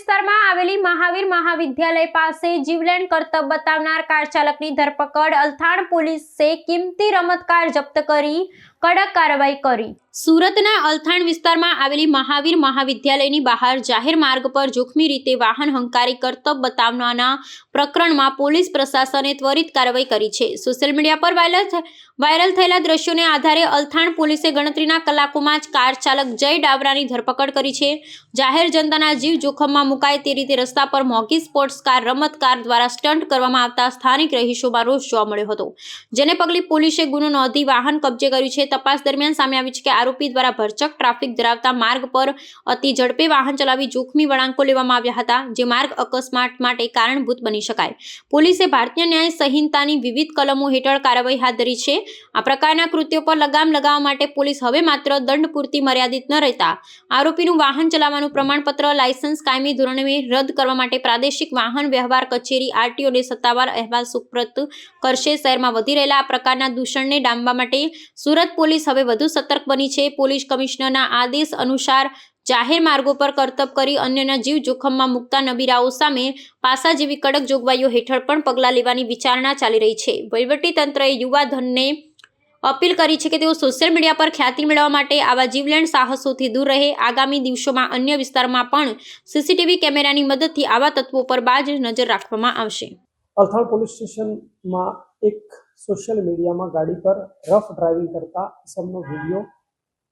વિસ્તારમાં આવેલી મહાવીર મહાવિદ્યાલય પાસે જીવલેણ કરતબ બતાવનાર કાર ચાલકની ધરપકડ. અલથાણ પોલીસે કિંમતી રમત કાર જપ્ત કરી કડક કાર્યવાહી કરી. સુરતના અલથાણ વિસ્તારમાં આવેલી મહાવીર મહાવિદ્યાલયની બહાર જાહેર માર્ગ પર જોખમી રીતે વાહન હંકારી કરતબ બતાવવાના પ્રકરણમાં પોલીસ પ્રશાસને ત્વરિત કાર્યવાહી કરી છે. સોશિયલ મીડિયા પર વાયરલ થયેલા દ્રશ્યોને આધારે અલથાણ પોલીસે ગણતરીના કલાકોમાં જ કાર ચાલક જય ડાબરાની ધરપકડ કરી છે. જાહેર જનતાના જીવ જોખમમાં મુકાય તે રીતે રસ્તા પર મોંઘી સ્પોર્ટ્સ કાર રમત કાર દ્વારા સ્ટન્ટ કરવામાં આવતા સ્થાનિક રહીશોમાં રોષ જોવા મળ્યો હતો, જેને પગલે પોલીસે ગુનો નોંધી વાહન કબજે કર્યું છે. તપાસ દરમિયાન સામે આવ્યું છે કે આરોપી દ્વારા ભરચક ટ્રાફિક ધરાવતા માર્ગ પર અતિ ઝડપે વાહન ચલાવી જોખમી વળાંકો લેવામાં આવ્યા હતા, જે માર્ગ અકસ્માત માટે કારણભૂત બની શકાય. પોલીસે ભારતીય ન્યાય સંહિતાની વિવિધ કલમો હેઠળ કાર્યવાહી હાથ ધરી છે. આ પ્રકારના કૃત્યો પર લગામ લગાવવા માટે પોલીસ હવે માત્ર દંડ પૂરતી મર્યાદિત ન રહેતા આરોપીનું વાહન ચલાવવાનું પ્રમાણપત્ર, લાયસન્સ કાયમી ધોરણે રદ કરવા માટે પ્રાદેશિક વાહન વ્યવહાર કચેરી આરટીઓને સત્તાવાર અહેવાલ સુપરત કરશે. શહેરમાં વધી રહેલા આ પ્રકારના દૂષણને ડામવા માટે સુરત પોલીસ હવે વધુ સતર્ક બની છે. પોલીસ કમિશનરના આદેશ અનુસાર જાહેર માર્ગો પર કરતબ કરી અન્યના જીવ જોખમમાં મુકતા નબીરાઓ સામે પાસા જેવી કડક જોગવાઈઓ હેઠળ પણ પગલાં લેવાની વિચારણા ચાલી રહી છે. વહીવટીતંત્રએ યુવાધનને અપીલ કરી છે કે તેઓ સોશિયલ મીડિયા પર ખ્યાતિ મેળવવા માટે આવા જીવલેણ સાહસોથી દૂર રહે. આગામી દિવસોમાં અન્ય વિસ્તારમાં પણ સીસીટીવી કેમેરાની મદદથી આવા તત્વો પર બાજ નજર રાખવામાં આવશે. અલથાણ પોલીસ સ્ટેશનમાં એક સોશિયલ મીડિયામાં ગાડી પર રફ ડ્રાઇવિંગ કરતા ઇસમનો વિડીયો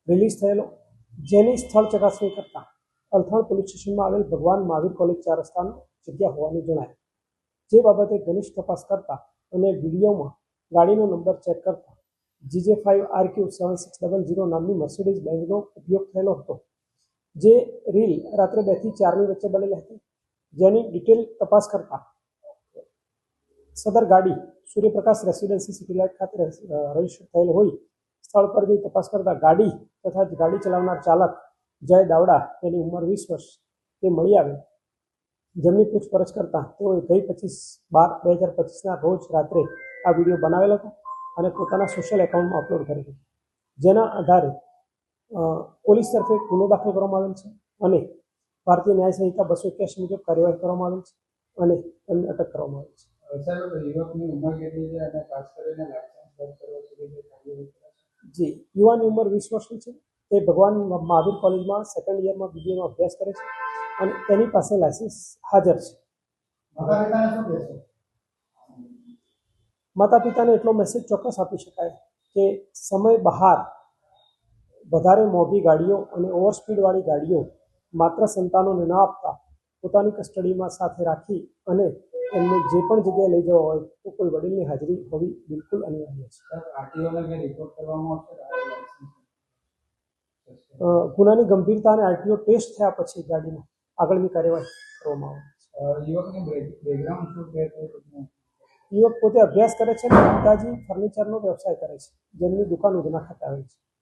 રિલીઝ થયેલો, જેની સ્થળ ચકાસણી કરતા અલથાણ પોલીસ સ્ટેશનમાં આવેલ ભગવાન મહાવીર કોલેજ 4 રસ્તાની જગ્યા હોવાનું જણાય. જે બાબતે ઘનિષ્ઠ તપાસ કરતા અને વિડીયોમાં ગાડીનો નંબર ચેક કરતા GJ5RQ7600 નામની મર્સિડીઝ બેન્ઝનો ઉપયોગ થયેલો હતો, જે રીલ રાત્રે 2 થી 4ની વચ્ચે બનેલી હતી. જેની ડિટેલ તપાસ કરતા સદર ગાડી સૂર્યપ્રકાશ રેસિડેન્સી સિટી લાઇટ ખાતે રજીસ્ટર થયેલ હોય. સ્થળ પર જઈ તપાસ કરતા ગાડી તથા ગાડી ચલાવનાર ચાલક જય દાવડા, તેની ઉંમર 20 વર્ષ, તે મળી આવે. જેમની પૂછપરછ કરતા તેઓએ ગઈ 25/12/2025ના રોજ રાત્રે આ વિડીયો બનાવેલો હતો અને પોતાના સોશિયલ એકાઉન્ટમાં અપલોડ કરેલો હતો. જેના આધારે પોલીસ તરફે ગુનો દાખલ કરવામાં આવેલ છે અને ભારતીય ન્યાય સંહિતા 281 મુજબ કાર્યવાહી કરવામાં આવેલ છે અને તેમને અટક કરવામાં આવેલ છે. જી, યુવાની ઉંમર 20 વર્ષની છે. તે ભગવાન મહાવીર કોલેજમાં સેકન્ડ યરમાં BBAમાં અભ્યાસ કરે છે અને તેની પાસે લાયસન્સ હાજર છે. માતા પિતાને એટલો મેસેજ ચોક્કસ આપી શકાય કે સમય બહાર વધારે મોંઘી ગાડીઓ અને ઓવરસ્પીડવાળી ગાડીઓ માત્ર સંતાનોને ન આપતા પોતાની કસ્ટડીમાં સાથે રાખી અને એમને જે પણ જગ્યાએ લઈ જવા હોય તો કોઈ વડીલની હાજરી હોવી બિલકુલ અનિવાર્ય છે. ગુનાની ગંભીરતા અને આરટીઓ ટેસ્ટ થયા પછી ગાડીનો આગળની કાર્યવાહી કરવામાં આવે છે. યુવક પોતે અભ્યાસ કરે છે અને પિતાજી ફર્નિચરનો વ્યવસાય કરે છે, જેમની દુકાન ઉધના ખાતે આવે છે.